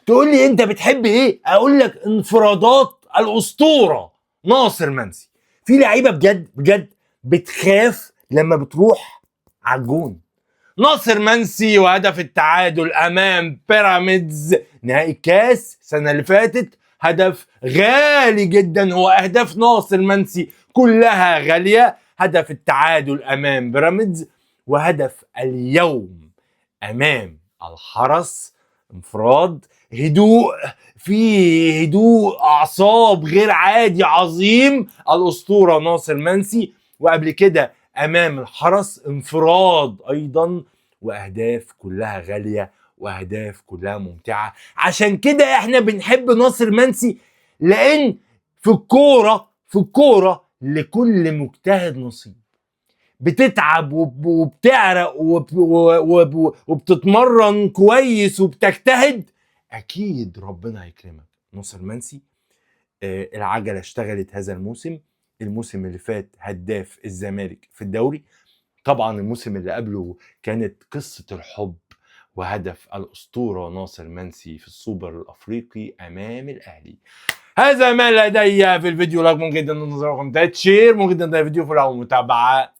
تقول لي انت بتحب ايه؟ اقول لك انفرادات الاسطوره ناصر منسي. في لعيبه بجد بجد بتخاف لما بتروح على الجون. ناصر منسي وهدف التعادل امام بيراميدز نهائي الكاس السنه اللي فاتت، هدف غالي جدا. هو اهداف ناصر منسي كلها غاليه. هدف التعادل امام بيراميدز، وهدف اليوم امام الحرس انفراد. هدوء، في هدوء اعصاب غير عادي عظيم الاسطوره ناصر منسي. وقبل كده امام الحرس انفراد ايضا، واهداف كلها غاليه واهداف كلها ممتعه. عشان كده احنا بنحب ناصر منسي، لان في الكوره لكل مجتهد نصيب. بتتعب وبتعرق وبتتمرن كويس وبتجتهد، اكيد ربنا هيكرمك. ناصر منسي العجله اشتغلت هذا الموسم. الموسم اللي فات هداف الزمالك في الدوري. طبعا الموسم اللي قبله كانت قصة الحب وهدف الأسطورة ناصر منسي في السوبر الأفريقي أمام الأهلي. هذا ما لدي في الفيديو. لايك ممكن جدا ننتظركم تشير، ممكن جدا الفيديو فولو ومتابعة.